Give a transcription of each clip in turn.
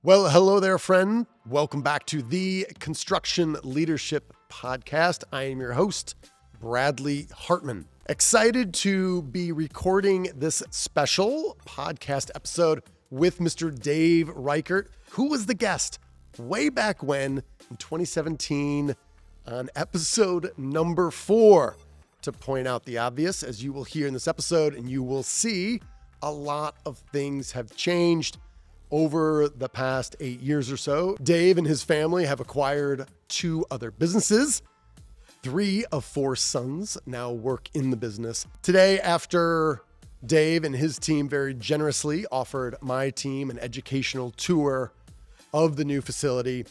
Well, hello there, friend. Welcome back to the Construction Leadership Podcast. I am your host, Bradley Hartmann. Excited to be recording this special podcast episode with Mr. Dave Reichert, who was the guest way back when in 2017 on episode number 4. To point out the obvious, as you will hear in this episode, and you will see, a lot of things have changed over the past 8 years or so. Dave and his family have acquired 2 other businesses. 3 of 4 sons now work in the business. Today, after Dave and his team very generously offered my team an educational tour of the new facility,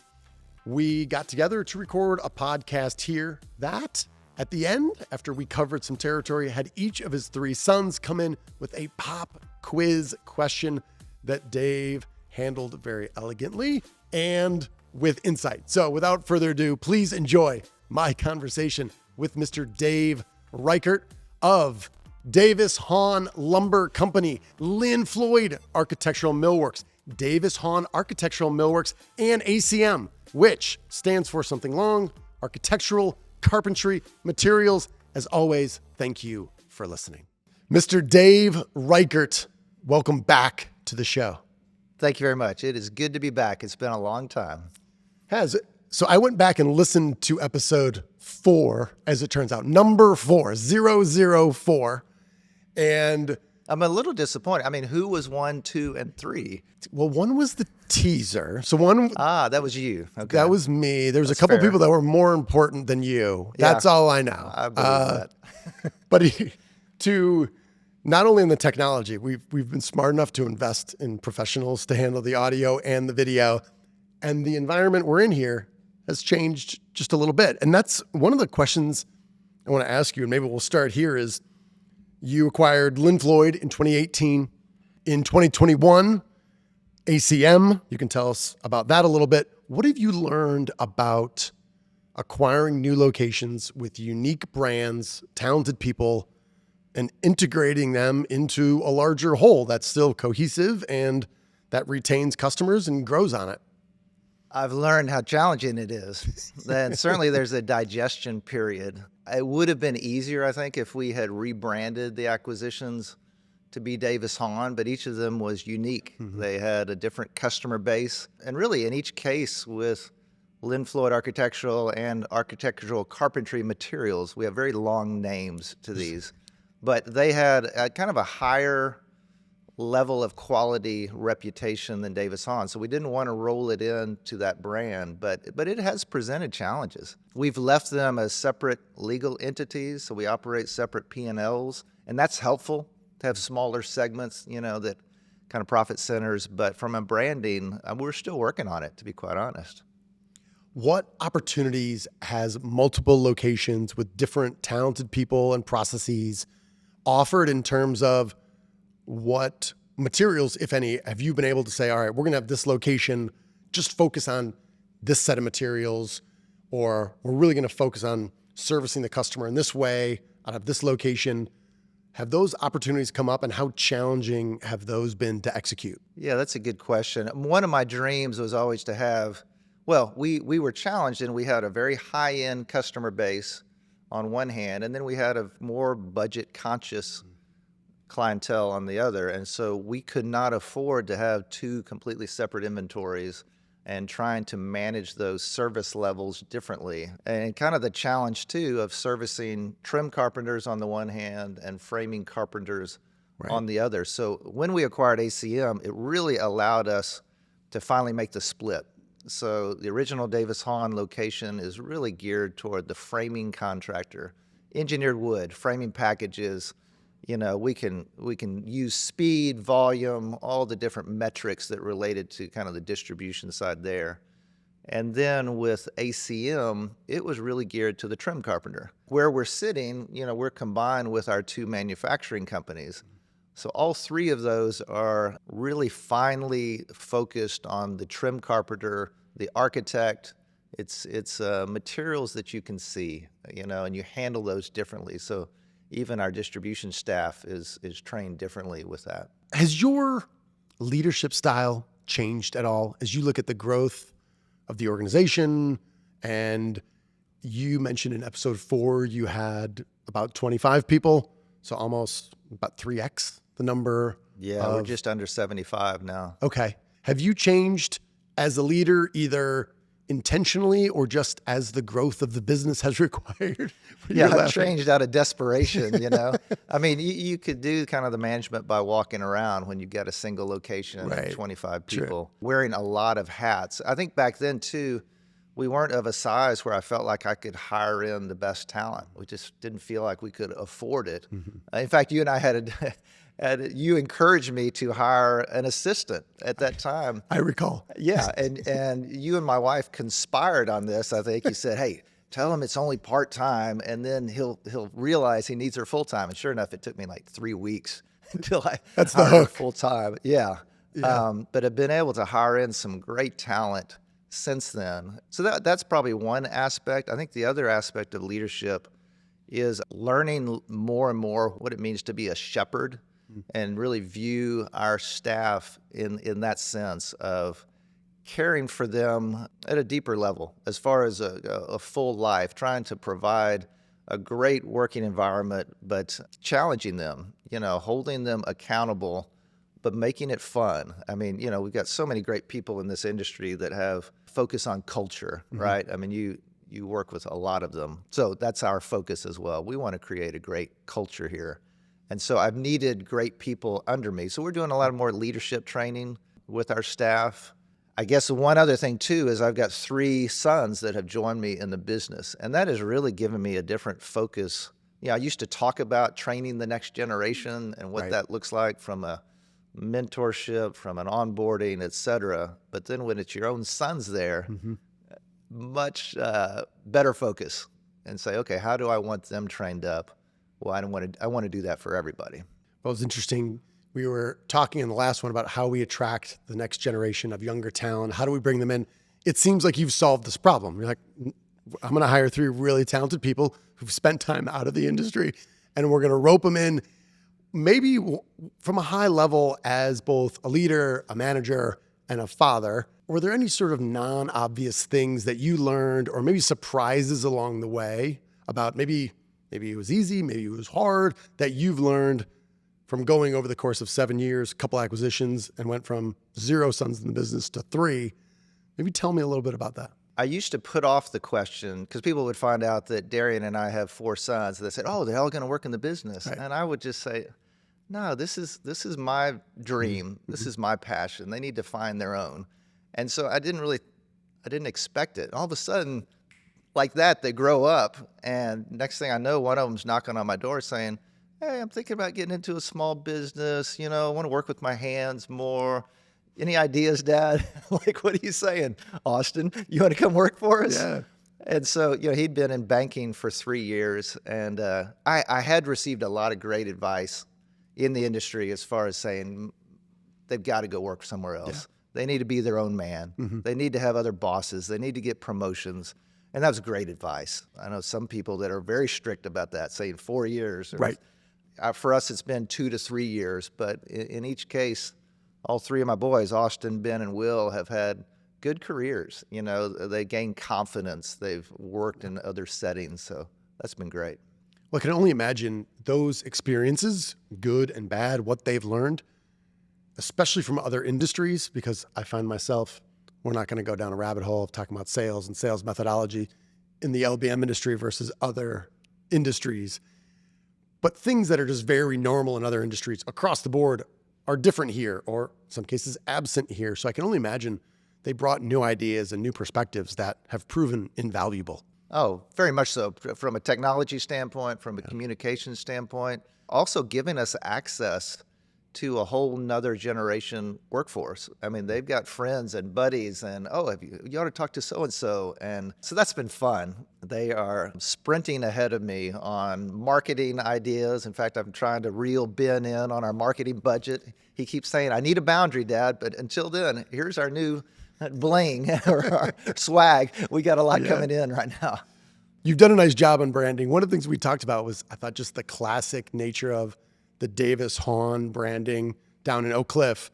we got together to record a podcast here that, at the end, after we covered some territory, had each of his 3 sons come in with a pop quiz question that Dave handled very elegantly and with insight. So without further ado, please enjoy my conversation with Mr. Dave Reichert of Davis-Hawn Lumber Company, Lynn Floyd Architectural Millworks, Davis-Hawn Architectural Millworks, and ACM, which stands for something long, Architectural Carpentry Materials. As always, thank you for listening. Mr. Dave Reichert, welcome back to the show. Thank you very much. It is good to be back. It's been a long time. So I went back and listened to episode 4, as it turns out, number 4, 004. And I'm a little disappointed. I mean, who was 1, 2, and 3? well, 1 was the teaser. So 1, That was you. Okay. that was me. There's That's a couple fair. people that were more important than you. Yeah. That's all I know. I believe that. But to not only in the technology, we've been smart enough to invest in professionals to handle the audio and the video, and the environment we're in here has changed just a little bit. And that's one of the questions I want to ask you, and maybe we'll start here, is you acquired Lynn Floyd in 2018. In 2021, ACM, you can tell us about that a little bit. What have you learned about acquiring new locations with unique brands, talented people, and integrating them into a larger whole that's still cohesive and that retains customers and grows on it? I've learned how challenging it is. And certainly there's a digestion period. It would have been easier, I think, if we had rebranded the acquisitions to be Davis-Hawn, but each of them was unique. Mm-hmm. They had a different customer base. And really, in each case with Lynn Floyd Architectural and Architectural Carpentry Materials, we have very long names to these. But they had a kind of a higher level of quality reputation than Davis-Hawn. So we didn't want to roll it into that brand, but it has presented challenges. We've left them as separate legal entities, so we operate separate P&Ls, and that's helpful to have smaller segments, that kind of profit centers. But from a branding, we're still working on it, to be quite honest. What opportunities has multiple locations with different talented people and processes offered in terms of what materials, if any, have you been able to say, all right, we're going to have this location, just focus on this set of materials, or we're really going to focus on servicing the customer in this way out of this location? Have those opportunities come up, and how challenging have those been to execute? Yeah, that's a good question. One of my dreams was always to have, we were challenged, and we had a very high-end customer base on one hand, and then we had a more budget-conscious clientele on the other. And so we could not afford to have 2 completely separate inventories and trying to manage those service levels differently. And kind of the challenge, too, of servicing trim carpenters on the one hand and framing carpenters on the other. So when we acquired ACM, it really allowed us to finally make the split. So the original Davis-Hawn location is really geared toward the framing contractor, engineered wood, framing packages. We can use speed, volume, all the different metrics that related to kind of the distribution side there. And then with ACM, it was really geared to the trim carpenter. Where we're sitting, we're combined with our 2 manufacturing companies. So all 3 of those are really finely focused on the trim carpenter, the architect. It's materials that you can see, and you handle those differently. So even our distribution staff is trained differently with that. Has your leadership style changed at all as you look at the growth of the organization? And you mentioned in episode 4, you had about 25 people. So almost about 3x the number. Yeah, we're just under 75 now. Okay. Have you changed as a leader, either intentionally or just as the growth of the business has required? Yeah, I've changed out of desperation, I mean, you could do kind of the management by walking around when you've got a single location and 25 people wearing a lot of hats. I think back then, too, we weren't of a size where I felt like I could hire in the best talent. We just didn't feel like we could afford it. In fact, you and I you encouraged me to hire an assistant at that time. I recall. Yeah, and you and my wife conspired on this. I think you said, "Hey, tell him it's only part-time, and then he'll realize he needs her full-time." And sure enough, it took me like 3 weeks until I That's the hired her hook. full-time. Yeah. But I've been able to hire in some great talent since then. So that's probably one aspect. I think the other aspect of leadership is learning more and more what it means to be a shepherd, and really view our staff in that sense of caring for them at a deeper level, as far as a full life, trying to provide a great working environment, but challenging them, holding them accountable, but making it fun. I mean, we've got so many great people in this industry that have focus on culture, right? I mean, you work with a lot of them. So that's our focus as well. We want to create a great culture here. And so I've needed great people under me. So we're doing a lot more leadership training with our staff. I guess one other thing, too, is I've got 3 sons that have joined me in the business. And that has really given me a different focus. I used to talk about training the next generation and what that looks like from a mentorship, from an onboarding, et cetera. But then when it's your own sons there, much better focus and say, okay, how do I want them trained up? Well, I want to do that for everybody. Well, it's interesting. We were talking in the last one about how we attract the next generation of younger talent. How do we bring them in? It seems like you've solved this problem. You're like, I'm going to hire 3 really talented people who've spent time out of the industry, and we're going to rope them in, maybe from a high level as both a leader, a manager, and a father. Were there any sort of non-obvious things that you learned, or maybe surprises along the way about maybe it was easy, maybe it was hard, that you've learned from going over the course of 7 years, a couple acquisitions, and went from 0 sons in the business to 3? Maybe tell me a little bit about that. I used to put off the question because people would find out that Darian and I have 4 sons. They said, "Oh, they're all going to work in the business." Right. And I would just say, "No, this is my dream. This is my passion. They need to find their own." And so I didn't expect it. All of a sudden, like that, they grow up, and next thing I know, one of them's knocking on my door saying, "Hey, I'm thinking about getting into a small business. I want to work with my hands more. Any ideas, Dad?" Like, what are you saying, Austin? You want to come work for us? Yeah. And so, he'd been in banking for 3 years, and I had received a lot of great advice in the industry as far as saying they've got to go work somewhere else. Yeah. They need to be their own man. They need to have other bosses. They need to get promotions. And that was great advice. I know some people that are very strict about that, saying 4 years. Right. For us, it's been 2 to 3 years. But in each case, all 3 of my boys, Austin, Ben, and Will, have had good careers. They gained confidence. They've worked in other settings. So that's been great. Well, I can only imagine those experiences, good and bad, what they've learned, especially from other industries, because I find myself, we're not going to go down a rabbit hole of talking about sales and sales methodology in the LBM industry versus other industries. But things that are just very normal in other industries across the board are different here, or in some cases absent here. So I can only imagine they brought new ideas and new perspectives that have proven invaluable. Oh, very much so. From a technology standpoint, from a communication standpoint, also giving us access to a whole nother generation workforce. I mean, they've got friends and buddies and, you ought to talk to so-and-so. And so that's been fun. They are sprinting ahead of me on marketing ideas. In fact, I'm trying to reel Ben in on our marketing budget. He keeps saying, "I need a boundary, Dad." But until then, here's our new bling or our swag. We got a lot coming in right now. You've done a nice job on branding. One of the things we talked about was, I thought, just the classic nature of the Davis-Hawn branding down in Oak Cliff.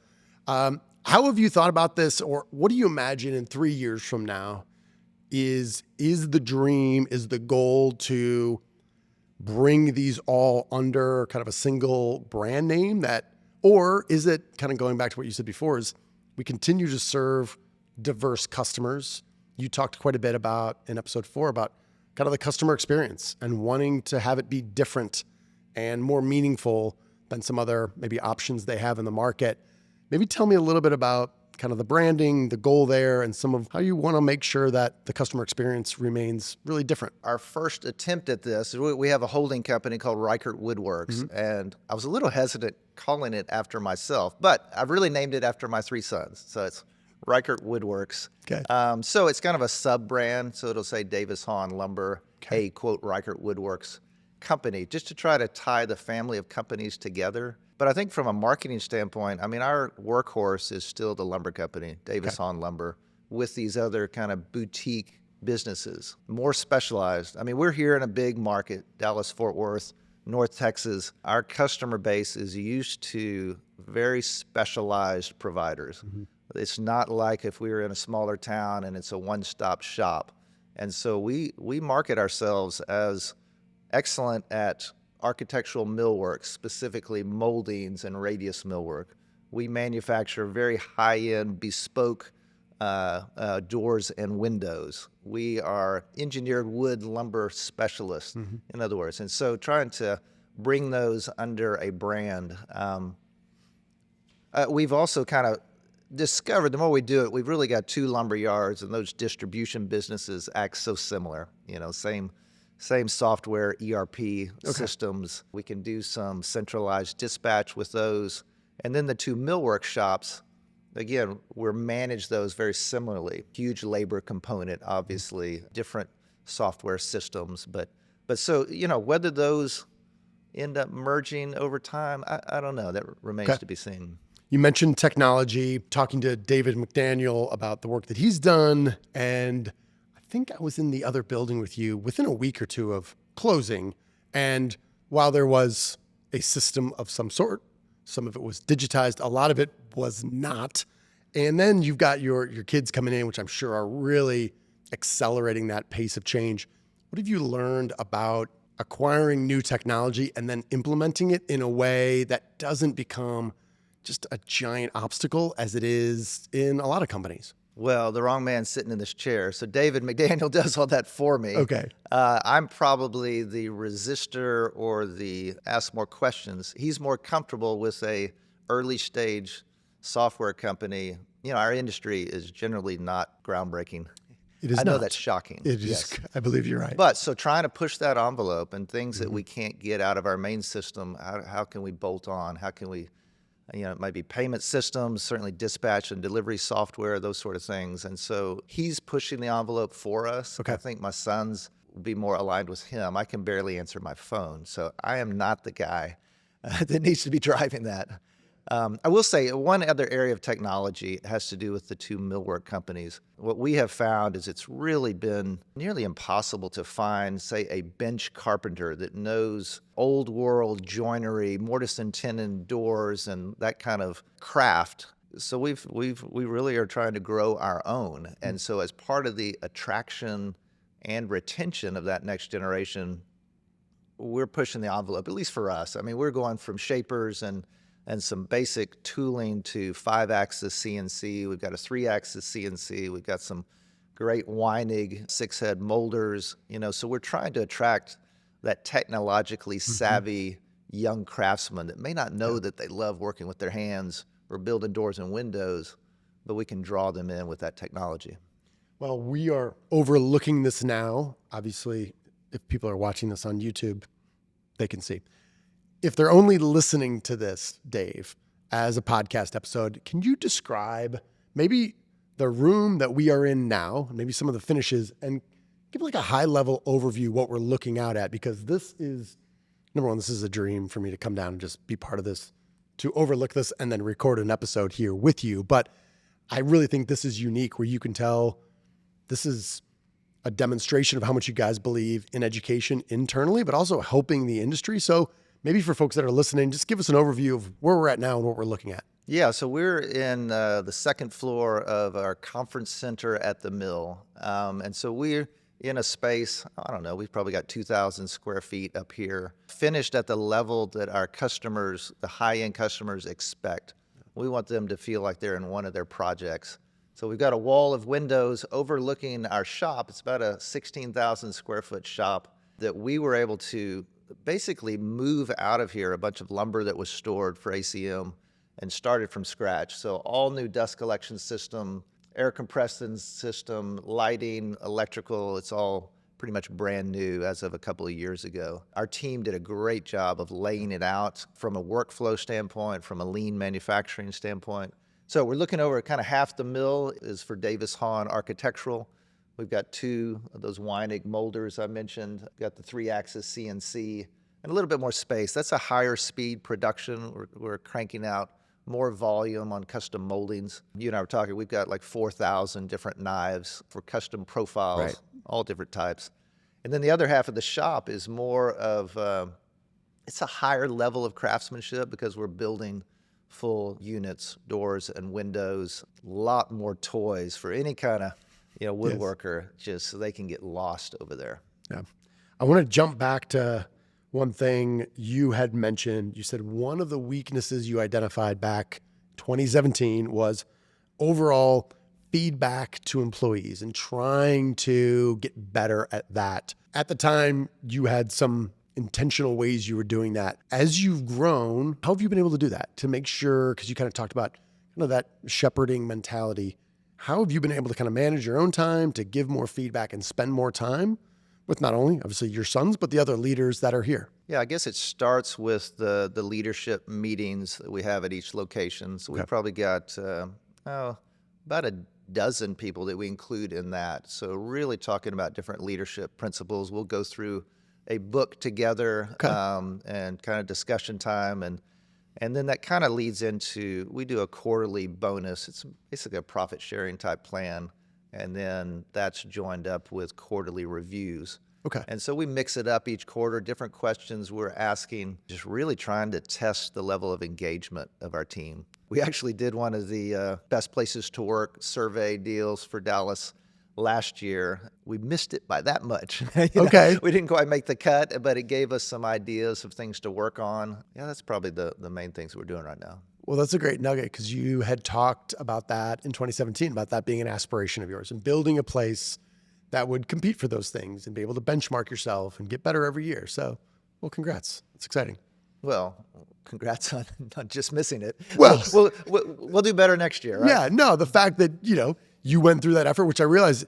How have you thought about this, or what do you imagine in 3 years from now is the dream, is the goal to bring these all under kind of a single brand name or is it kind of going back to what you said before, is we continue to serve diverse customers? You talked quite a bit about in episode 4 about kind of the customer experience and wanting to have it be different and more meaningful than some other maybe options they have in the market. Maybe tell me a little bit about kind of the branding, the goal there, and some of how you want to make sure that the customer experience remains really different. Our first attempt at this, we have a holding company called Reichert Woodworks, and I was a little hesitant calling it after myself, but I've really named it after my 3 sons. So it's Reichert Woodworks. Okay. So it's kind of a sub-brand, so it'll say Davis-Hawn Lumber, a quote Reichert Woodworks company, just to try to tie the family of companies together. But I think from a marketing standpoint, I mean, our workhorse is still the lumber company, Davis-Hawn Lumber, with these other kind of boutique businesses, more specialized. I mean, we're here in a big market, Dallas, Fort Worth, North Texas. Our customer base is used to very specialized providers. It's not like if we were in a smaller town and it's a one-stop shop. And so we market ourselves as excellent at architectural millwork, specifically moldings and radius millwork. We manufacture very high-end bespoke doors and windows. We are engineered wood lumber specialists, in other words. And so trying to bring those under a brand. We've also kind of discovered, the more we do it, we've really got 2 lumber yards, and those distribution businesses act so similar, same software, ERP systems. We can do some centralized dispatch with those. And then the 2 millwork shops, again, we're manage those very similarly. Huge labor component, obviously, different software systems. But so, whether those end up merging over time, I don't know. That remains to be seen. You mentioned technology, talking to David McDaniel about the work that he's done, and I think I was in the other building with you within a week or 2 of closing. And while there was a system of some sort, some of it was digitized, a lot of it was not. And then you've got your kids coming in, which I'm sure are really accelerating that pace of change. What have you learned about acquiring new technology and then implementing it in a way that doesn't become just a giant obstacle as it is in a lot of companies? Well, the wrong man's sitting in this chair. So David McDaniel does all that for me. Okay. I'm probably the resistor or the ask more questions. He's more comfortable with a early stage software company. Our industry is generally not groundbreaking. It is I know not. That's shocking. It is. Yes. I believe you're right. But so trying to push that envelope and things that we can't get out of our main system, how can we bolt on? How can we, it might be payment systems, certainly dispatch and delivery software, those sort of things. And so he's pushing the envelope for us. Okay. I think my sons will be more aligned with him. I can barely answer my phone. So I am not the guy that needs to be driving that. I will say one other area of technology has to do with the 2 millwork companies. What we have found is it's really been nearly impossible to find, say, a bench carpenter that knows old world joinery, mortise and tenon doors, and that kind of craft. So we really are trying to grow our own. And so as part of the attraction and retention of that next generation, we're pushing the envelope, at least for us. I mean, we're going from shapers and some basic tooling to 5-axis CNC. We've got a 3-axis CNC. We've got some great Weinig 6-head molders. So we're trying to attract that technologically savvy young craftsman that may not know that they love working with their hands or building doors and windows, but we can draw them in with that technology. Well, we are overlooking this now. Obviously, if people are watching this on YouTube, they can see. If they're only listening to this, Dave, as a podcast episode, can you describe maybe the room that we are in now, maybe some of the finishes, and give like a high-level overview what we're looking out at? Because this is, number one, this is a dream for me to come down and just be part of this, to overlook this and then record an episode here with you. But I really think this is unique, where you can tell this is a demonstration of how much you guys believe in education internally, but also helping the industry. So maybe for folks that are listening, just give us an overview of where we're at now and what we're looking at. Yeah, so we're in the second floor of our conference center at the mill. And so we're in a space, I don't know, we've probably got 2,000 square feet up here, finished at the level that our customers, the high-end customers, expect. We want them to feel like they're in one of their projects. So we've got a wall of windows overlooking our shop. It's about a 16,000 square foot shop that we were able to basically move out of here a bunch of lumber that was stored for ACM and started from scratch. So all new dust collection system, air compression system, lighting, electrical, it's all pretty much brand new as of a couple of years ago. Our team did a great job of laying it out from a workflow standpoint, from a lean manufacturing standpoint. So we're looking over kind of half the mill is for Davis-Hawn architectural. We've got 2 of those Weinig molders I mentioned. We've got the 3-axis CNC and a little bit more space. That's a higher speed production. We're cranking out more volume on custom moldings. You and I were talking, we've got like 4,000 different knives for custom profiles, Right. all different types. And then the other half of the shop is more of, it's a higher level of craftsmanship because we're building full units, doors and windows, a lot more toys for any kind of, woodworker, just so they can get lost over there. Yeah. I want to jump back to one thing you had mentioned. You said one of the weaknesses you identified back 2017 was overall feedback to employees and trying to get better at that. At the time, you had some intentional ways you were doing that. As you've grown, how have you been able to do that to make sure, because you kind of talked about that shepherding mentality, how have you been able to kind of manage your own time to give more feedback and spend more time with not only obviously your sons, but the other leaders that are here? Yeah, I guess it starts with the leadership meetings that we have at each location. So we've probably got about a dozen people that we include in that. So really talking about different leadership principles. We'll go through a book together and kind of discussion time. And then that kind of leads into, we do a quarterly bonus. It's basically a profit sharing type plan. And then that's joined up with quarterly reviews. Okay. And so we mix it up each quarter, different questions we're asking, just really trying to test the level of engagement of our team. We actually did one of the best places to work survey deals for Dallas last year. We missed it by that much. Okay. We didn't quite make the cut, but it gave us some ideas of things to work on. Yeah, that's probably the main things we're doing right now. Well, that's a great nugget because you had talked about that in 2017, about that being an aspiration of yours and building a place that would compete for those things and be able to benchmark yourself and get better every year. So, well, congrats. It's exciting. Well, congrats on not just missing it. Well, we'll do better next year, right? Yeah, no, the fact that, you went through that effort, which I realize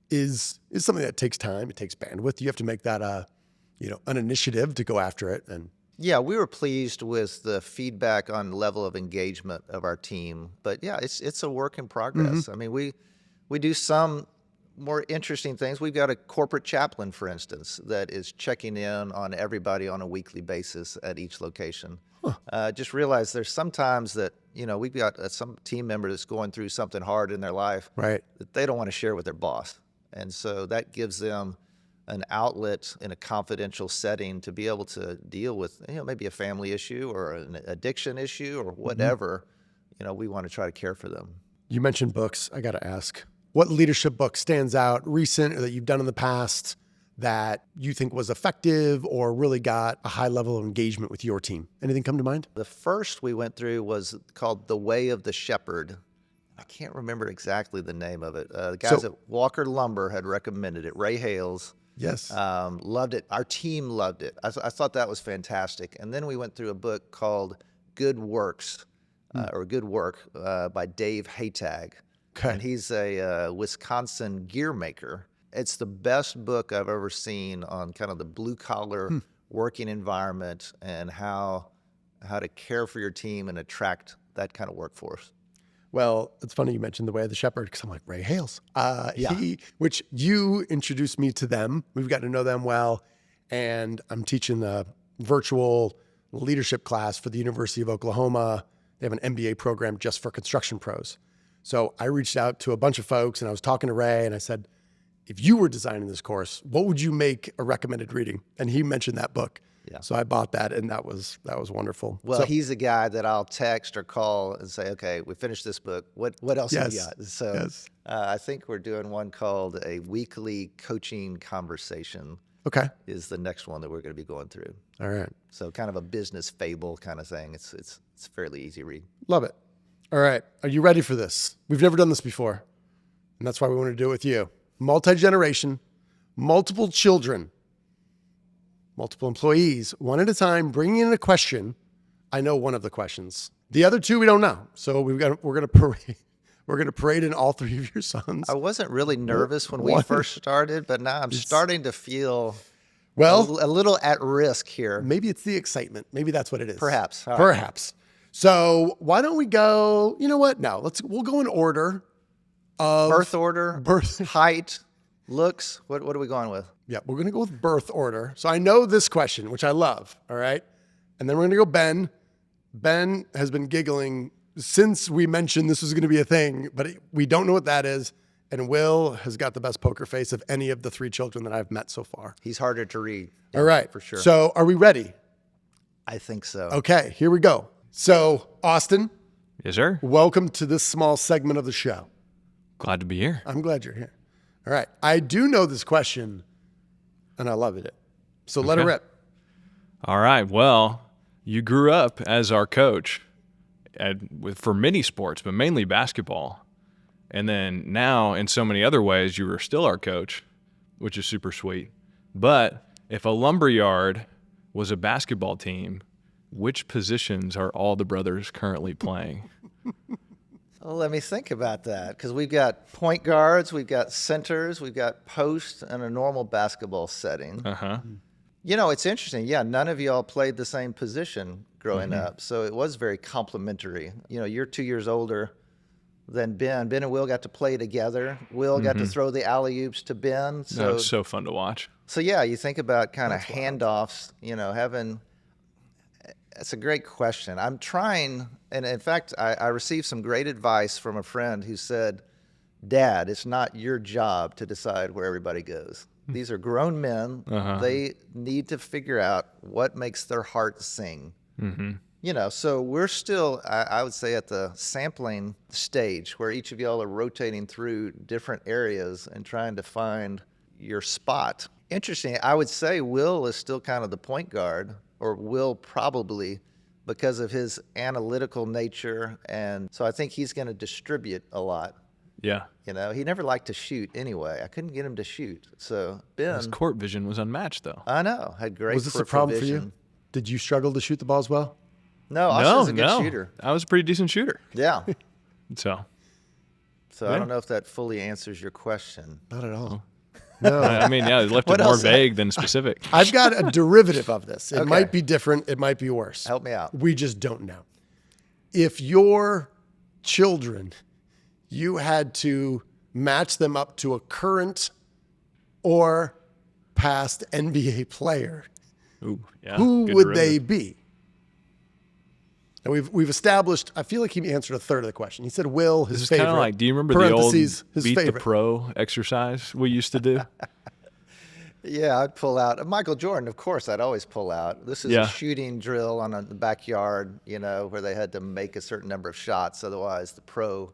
is something that takes time. It takes bandwidth. You have to make that, an initiative to go after it. And yeah, we were pleased with the feedback on the level of engagement of our team. But yeah, it's a work in progress. I mean, we do some more interesting things. We've got a corporate chaplain, for instance, that is checking in on everybody on a weekly basis at each location. Just realize there's sometimes that, we've got some team member that's going through something hard in their life right. that they don't want to share with their boss. And so that gives them an outlet in a confidential setting to be able to deal with, maybe a family issue or an addiction issue or whatever. We want to try to care for them. You mentioned books. I got to ask, what leadership book stands out recent or that you've done in the past that you think was effective or really got a high level of engagement with your team? Anything come to mind? The first we went through was called The Way of the Shepherd. I can't remember exactly the name of it. The guys at Walker Lumber had recommended it. Ray Hales. Yes. Loved it. Our team loved it. I thought that was fantastic. And then we went through a book called Good Works, or Good Work, by Dave Reichert. Okay. And he's a Wisconsin gear maker. It's the best book I've ever seen on kind of the blue collar working environment and how to care for your team and attract that kind of workforce. Well, it's funny you mentioned The Way of the Shepherd because I'm like, Ray Hales. Which you introduced me to them. We've gotten to know them well. And I'm teaching a virtual leadership class for the University of Oklahoma. They have an MBA program just for construction pros. So I reached out to a bunch of folks and I was talking to Ray and I said, if you were designing this course, what would you make a recommended reading? And he mentioned that book. Yeah. So I bought that, and that was wonderful. Well, So, he's the guy that I'll text or call and say, okay, we finished this book. What else have you Yes. got? So Yes. I think we're doing one called a weekly coaching conversation okay. is the next one that we're going to be going through. All right. So kind of a business fable kind of thing. It's fairly easy read. Love it. All right. Are you ready for this? We've never done this before, and that's why we want to do it with you. Multi-generation, multiple children, multiple employees, one at a time, bringing in a question. I know one of the questions. The other two we don't know. So we're going to parade in all three of your sons. I wasn't really nervous when we first started, but now I'm starting to feel a little at risk here. Maybe it's the excitement. Maybe that's what it is. Perhaps. All right. Perhaps. So why don't we go, you know what? No, we'll go in order of Birth order, height, looks. What are we going with? Yeah, we're going to go with birth order. So I know this question, which I love. All right. And then we're going to go Ben. Ben has been giggling since we mentioned this was going to be a thing, but we don't know what that is. And Will has got the best poker face of any of the three children that I've met so far. He's harder to read. All right. For sure. So are we ready? I think so. Okay, here we go. So, Austin. Yes, sir. Welcome to this small segment of the show. Glad to be here. I'm glad you're here. All right. I do know this question, and I love it. So let it rip. All right. Well, you grew up as our coach for many sports, but mainly basketball. And then now, in so many other ways, you were still our coach, which is super sweet. But if a lumberyard was a basketball team, which positions are all the brothers currently playing? Well, let me think about that, because we've got point guards, we've got centers, we've got posts, and a normal basketball setting. Uh-huh. You know, it's interesting. Yeah, none of y'all played the same position growing up, so it was very complimentary. You know, you're 2 years older than Ben. Ben and Will got to play together. Will got to throw the alley-oops to Ben. So That was so fun to watch. So yeah, you think about kind of handoffs, you know, having. It's a great question. I'm trying, and in fact, I received some great advice from a friend who said, Dad, it's not your job to decide where everybody goes. These are grown men. They need to figure out what makes their heart sing. You know, so we're still, I would say, at the sampling stage where each of y'all are rotating through different areas and trying to find your spot. Interesting. I would say Will is still kind of the point guard, or will probably, because of his analytical nature. And so I think he's going to distribute a lot. Yeah. You know, he never liked to shoot anyway. I couldn't get him to shoot. So Ben. His court vision was unmatched, though. I know. Had great Was this a peripheral problem for vision. you? Did you struggle to shoot the ball as well? No, Austin's a good shooter. I was a pretty decent shooter. Yeah. So I don't know if that fully answers your question. Not at all. No. I mean, yeah, it left it more vague than specific. I've got a derivative of this. It Okay. might be different. It might be worse. Help me out. We just don't know. If your children, you had to match them up to a current or past NBA player, Ooh, yeah, who good would derivative. they be? And we've established, I feel like he answered a third of the question. He said Will, his This is favorite. kind of like, do you remember the old parentheses, his beat favorite. the pro exercise we used to do? Yeah, I'd pull out. Michael Jordan, of course, I'd always pull out. This is Yeah. a shooting drill on the backyard, you know, where they had to make a certain number of shots. Otherwise,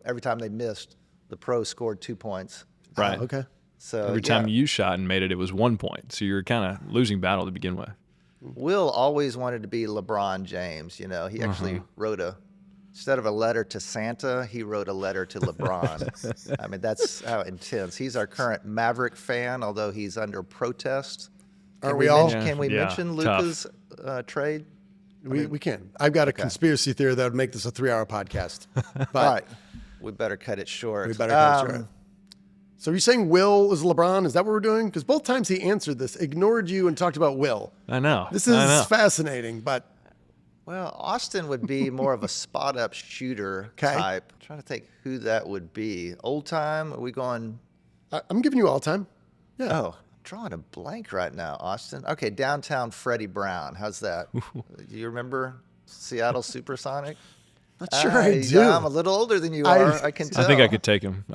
every time they missed, the pro scored 2 points. Right. Okay. So Every time you shot and made it, it was 1 point. So you're kind of losing battle to begin with. Will always wanted to be LeBron James. You know, he actually wrote instead of a letter to Santa, he wrote a letter to LeBron. I mean, that's how intense. He's our current Maverick fan, although he's under protest. Are we all? Can we Yeah, mention tough. Luka's trade? We can. I've got a conspiracy theory that would make this a 3-hour podcast. But All right. We better cut it short. we better cut it short. So are you saying Will is LeBron? Is that what we're doing? Because both times he answered this, ignored you and talked about Will. I know. This I is know. fascinating, but Well, Austin would be more of a spot-up shooter type. I'm trying to think who that would be. Old time? Are we going? I'm giving you all time. Yeah. Oh, I'm drawing a blank right now, Austin. Okay, downtown Freddie Brown. How's that? Do you remember Seattle Supersonic? Not sure I do. I'm a little older than you are. I can tell. I think I could take him.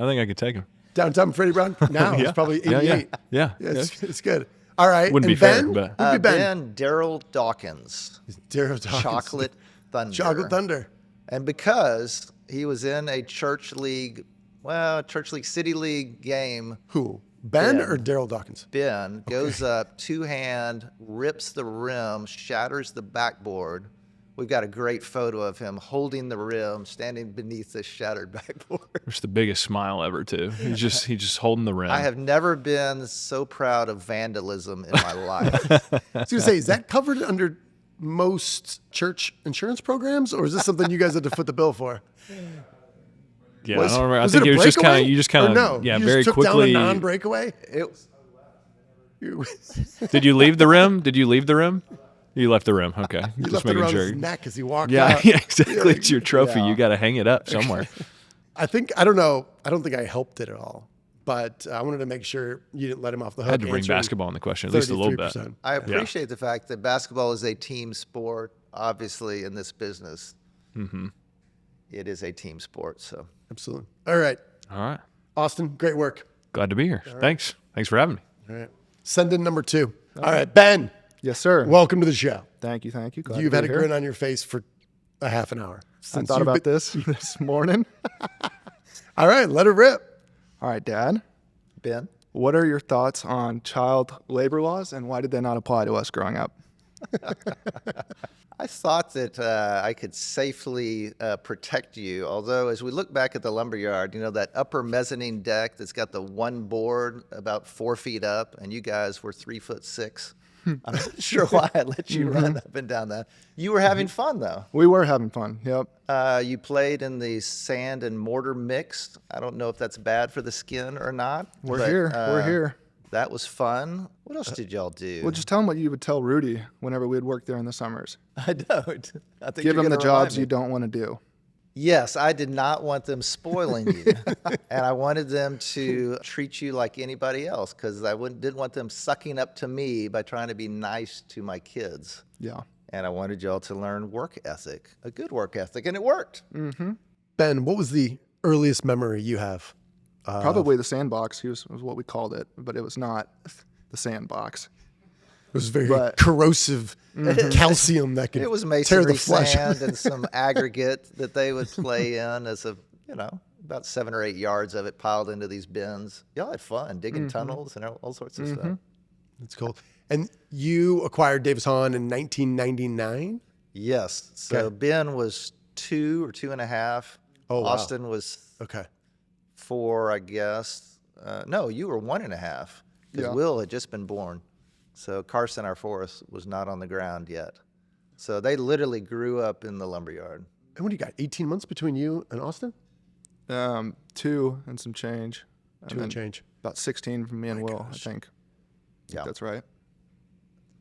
Downtown Freddie Brown? Now it's probably 88. Yeah. Yeah, it's good. All right. Wouldn't and be fair, Ben? but- Who'd be Ben? Ben Daryl Dawkins. Daryl Dawkins. Chocolate Thunder. Chocolate Thunder. And because he was in a City League game, Who? Ben Ben. or Daryl Dawkins? Ben goes up, two-hand, rips the rim, shatters the backboard. We've got a great photo of him holding the rim, standing beneath this shattered backboard. It's the biggest smile ever, too. He's just holding the rim. I have never been so proud of vandalism in my life. I was going to say, is that covered under most church insurance programs, or is this something you guys had to foot the bill for? Yeah, I don't remember. I was think it a it was just breakaway? kind of, you just kind Or of, no, yeah, you very just took quickly. down a non-breakaway? Did you leave the rim? Did you leave the rim? You left the rim. Okay. You Just left it making around sure. his neck as he walked Yeah, out. yeah, exactly. It's your trophy. You got to hang it up somewhere. I don't know. I don't think I helped it at all, but I wanted to make sure you didn't let him off the hook. I had to bring answering basketball in the question, at least a little bit. 33%. I appreciate the fact that basketball is a team sport. Obviously, in this business, it is a team sport. So Absolutely. All right. All right. Austin, great work. Glad to be here. Thanks. Thanks for having me. All right. Send in number 2. All right, Ben, Yes, sir. welcome to the show. Thank you. Glad You've to had be a here. grin on your face for a half an hour. I since thought you've about been- this this morning. All right, let it rip. All right, Dad, Ben, what are your thoughts on child labor laws and why did they not apply to us growing up? I thought that I could safely protect you. Although, as we look back at the lumberyard, you know, that upper mezzanine deck that's got the one board about 4 feet up, and you guys were 3'6". I'm not sure why I let you run up and down that. You were having fun, though. We were having fun. Yep. You played in the sand and mortar mix. I don't know if that's bad for the skin or not. We're but, here. We're here. That was fun. What else did y'all do? Well, just tell him what you would tell Rudy whenever we'd work there in the summers. I don't. I think Give you're him the gonna remind jobs me. you don't want to do. Yes, I did not want them spoiling you, and I wanted them to treat you like anybody else because I didn't want them sucking up to me by trying to be nice to my kids. Yeah. And I wanted y'all to learn work ethic, a good work ethic, and it worked. Ben, what was the earliest memory you have? Probably the sandbox was what we called it, but it was not the sandbox. It was very But- corrosive calcium that could It was tear the masonry flesh. sand and some aggregate that they would play in as about 7 or 8 yards of it piled into these bins. Y'all had fun digging tunnels and all sorts of stuff. That's cool. And you acquired Davis-Hawn in 1999? Yes. So Okay. Ben was 2 or 2.5. Oh, wow. Austin was Okay. 4, I guess. No, you were 1.5 because Yeah. Will had just been born. So Carson, our fourth, was not on the ground yet. So they literally grew up in the lumberyard. And what do you got? 18 months between you and Austin? 2 and some change. 2 and then change. About 16 from me and Will, gosh. I think. Yeah. That's right.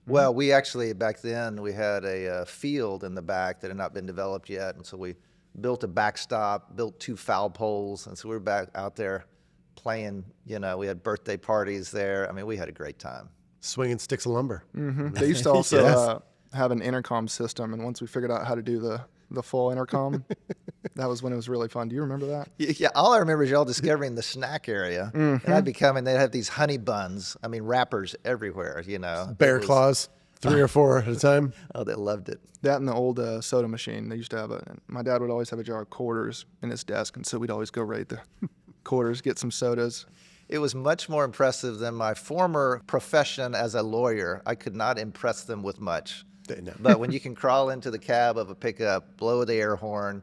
Well, we actually, back then, we had a field in the back that had not been developed yet. And so we built a backstop, built 2 foul poles. And so we were back out there playing, we had birthday parties there. I mean, we had a great time. Swinging sticks of lumber. They used to also Yes. have an intercom system, and once we figured out how to do the full intercom, that was when it was really fun. Do you remember that? Yeah, all I remember is y'all discovering the snack area. And I'd be coming, they'd have these honey buns. I mean, wrappers everywhere, Bear It was- claws, 3 or 4 at a time. Oh, they loved it. That and the old soda machine. They used to have my dad would always have a jar of quarters in his desk, and so we'd always go rate the quarters, get some sodas. It was much more impressive than my former profession as a lawyer. I could not impress them with much. No. But when you can crawl into the cab of a pickup, blow the air horn,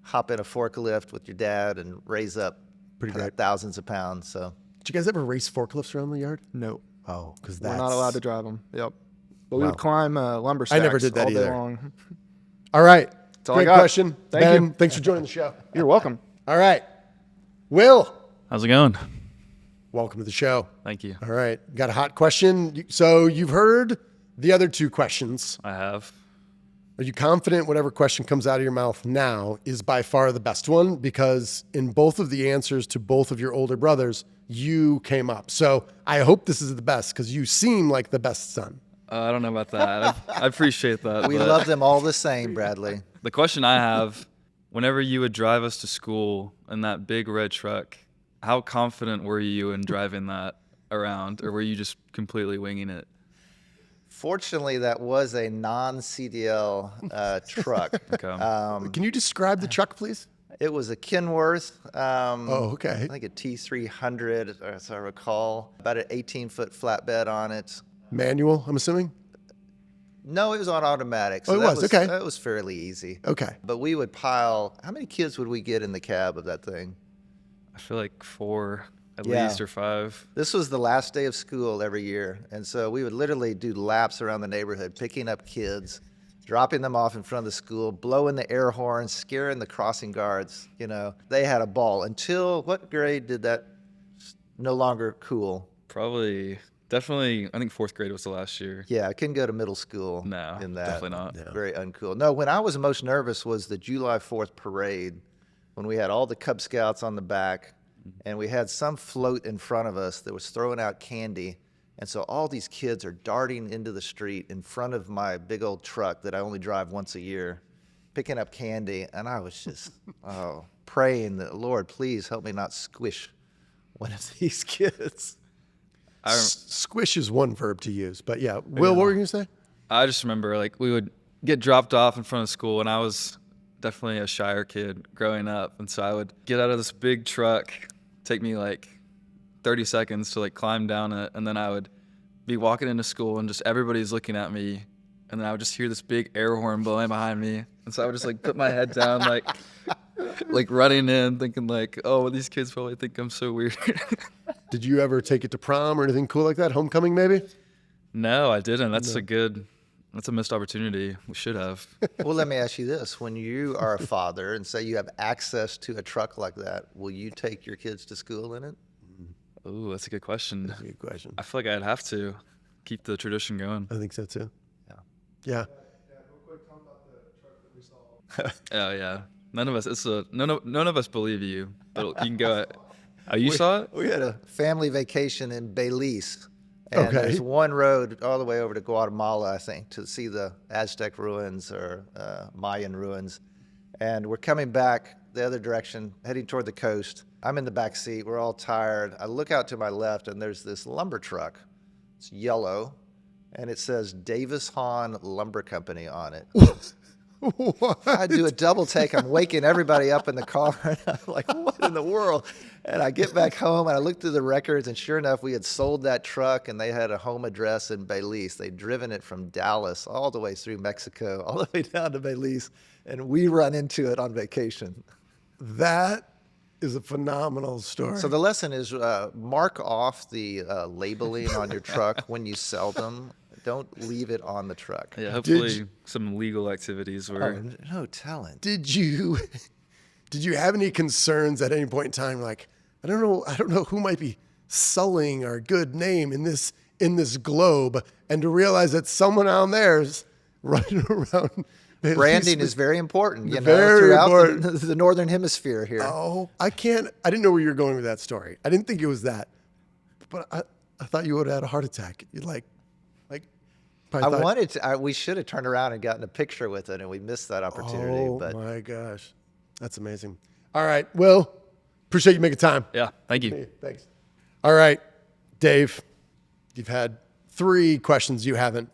hop in a forklift with your dad, and raise up Pretty great. thousands of pounds. So Did you guys ever race forklifts around the yard? No, Oh, because we're not allowed to drive them. Yep. But we Wow. would climb lumber stacks never did that all day either. long. All right. all I Great got. question. Thank Ben, you. thanks for joining the show. You're welcome. All right. Will, How's it going? welcome to the show. Thank you. All right. Got a hot question. So you've heard the other 2 questions. I have. Are you confident whatever question comes out of your mouth now is by far the best one? Because in both of the answers to both of your older brothers, you came up. So I hope this is the best because you seem like the best son. I don't know about that. I appreciate that. we but love them all the same, Bradley. The question I have, whenever you would drive us to school in that big red truck, how confident were you in driving that around, or were you just completely winging it? Fortunately, that was a non-CDL truck. Okay. Can you describe the truck, please? It was a Kenworth. Okay. I think a T300, as I recall. About an 18-foot flatbed on it. Manual, I'm assuming? No, it was on automatic. Oh, it that was, okay. That was fairly easy. Okay. But we would pile, how many kids would we get in the cab of that thing? I feel like 4 at Yeah. least or 5. This was the last day of school every year. And so we would literally do laps around the neighborhood, picking up kids, dropping them off in front of the school, blowing the air horn, scaring the crossing guards. You know, they had a ball until what grade did that no longer cool? Probably, definitely, I think 4th grade was the last year. Yeah, I couldn't go to middle school. No, in that. definitely not. Very uncool. No, when I was most nervous was the July 4th parade, when we had all the Cub Scouts on the back, and we had some float in front of us that was throwing out candy. And so all these kids are darting into the street in front of my big old truck that I only drive once a year, picking up candy. And I was just praying that, Lord, please help me not squish one of these kids. Squish is one verb to use, but yeah. Will, what were you going to say? I just remember like we would get dropped off in front of school, and I was definitely a shyer kid growing up. And so I would get out of this big truck, take me like 30 seconds to like climb down it, and then I would be walking into school and just everybody's looking at me, and then I would just hear this big air horn blowing behind me, and so I would just like put my head down like running in thinking like, oh, these kids probably think I'm so weird. Did you ever take it to prom or anything cool like that? Homecoming, maybe? No, I didn't. That's a missed opportunity. We should have. Well, let me ask you this. When you are a father and say you have access to a truck like that, will you take your kids to school in it? Ooh, that's a good question. That's a good question. I feel like I'd have to keep the tradition going. I think so too. Yeah. Yeah. Yeah, real quick, talk about the truck that we saw. Oh yeah. None of us believe you, but you can go. Oh, you saw it? We had a family vacation in Belize. And Okay. there's one road all the way over to Guatemala, I think, to see the Aztec ruins or Mayan ruins. And we're coming back the other direction, heading toward the coast. I'm in the back seat. We're all tired. I look out to my left, and there's this lumber truck. It's yellow, and it says Davis-Hawn Lumber Company on it. What? I do a double take. I'm waking everybody up in the car. And I'm like, what in the world? And I get back home and I look through the records, and sure enough, we had sold that truck and they had a home address in Belize. They'd driven it from Dallas all the way through Mexico, all the way down to Belize, and we run into it on vacation. That is a phenomenal story. So the lesson is mark off the labeling on your truck when you sell them. Don't leave it on the truck. Yeah, hopefully some legal activities were. Oh, no telling. Did you have any concerns at any point in time? Like, I don't know who might be sullying our good name in this globe, and to realize that someone out there is running around. Branding is very important, you know, Very throughout important. the northern hemisphere here. Oh, I didn't know where you were going with that story. I didn't think it was that, but I thought you would have had a heart attack. You We should have turned around and gotten a picture with it, and we missed that opportunity. Oh but my gosh, that's amazing. All right, Will, appreciate you making time. Yeah, thank you. Hey, thanks. All right, Dave, you've had 3 questions you haven't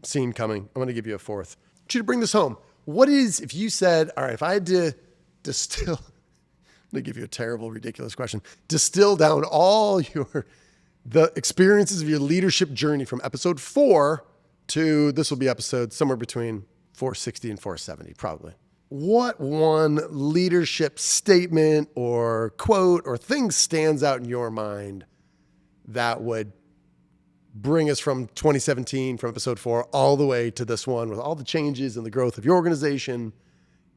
seen coming. I'm going to give you a 4th. I want you to bring this home. What is, if you said, all right, if I had to distill, I'm going to give you a terrible, ridiculous question. Distill down all the experiences of your leadership journey from episode 4 to, this will be episode somewhere between 460 and 470, probably. What one leadership statement or quote or thing stands out in your mind that would bring us from 2017, from episode 4, all the way to this one with all the changes and the growth of your organization?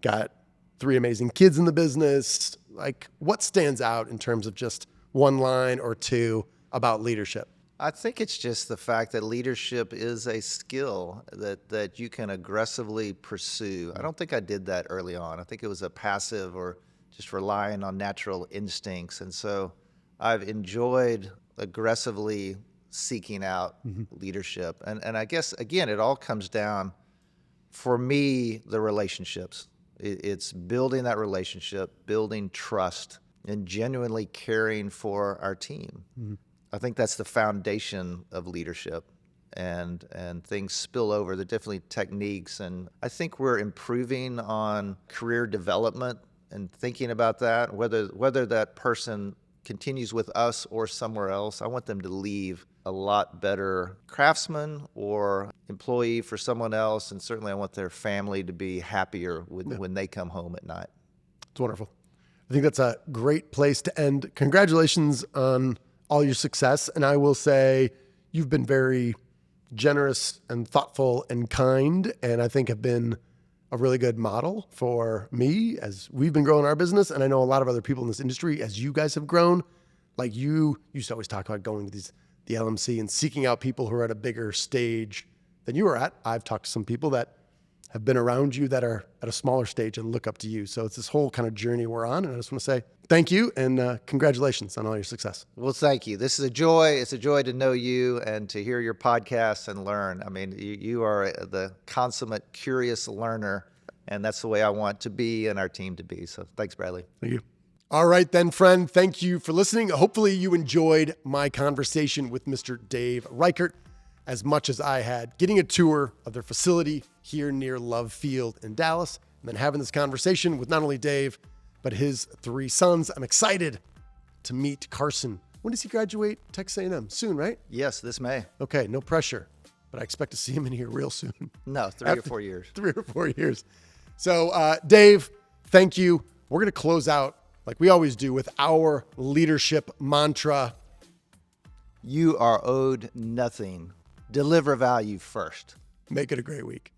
Got 3 amazing kids in the business. Like, what stands out in terms of just one line or 2 about leadership? I think it's just the fact that leadership is a skill that you can aggressively pursue. I don't think I did that early on. I think it was a passive or just relying on natural instincts. And so I've enjoyed aggressively seeking out leadership. And I guess, again, it all comes down, for me, the relationships. It's building that relationship, building trust, and genuinely caring for our team. I think that's the foundation of leadership. and things spill over. There are definitely techniques, and I think we're improving on career development and thinking about that, whether that person continues with us or somewhere else. I want them to leave a lot better craftsman or employee for someone else, and certainly I want their family to be happier when they come home at night. It's wonderful. I think that's a great place to end. Congratulations on all your success. And I will say you've been very generous and thoughtful and kind, and I think have been a really good model for me as we've been growing our business. And I know a lot of other people in this industry, as you guys have grown, like you used to always talk about going to the LMC and seeking out people who are at a bigger stage than you are at. I've talked to some people that have been around you that are at a smaller stage and look up to you. So it's this whole kind of journey we're on. And I just want to say thank you and congratulations on all your success. Well, thank you. This is a joy. It's a joy to know you and to hear your podcasts and learn. I mean, you are the consummate curious learner, and that's the way I want to be and our team to be. So thanks, Bradley. Thank you. All right, then, friend. Thank you for listening. Hopefully you enjoyed my conversation with Mr. Dave Reichert as much as I had, getting a tour of their facility here near Love Field in Dallas, and then having this conversation with not only Dave, but his 3 sons. I'm excited to meet Carson. When does he graduate Texas A&M? Soon, right? Yes, this May. Okay, no pressure, but I expect to see him in here real soon. No, 3 or 4 years. 3 or 4 years. So, Dave, thank you. We're going to close out like we always do with our leadership mantra. You are owed nothing. Deliver value first. Make it a great week.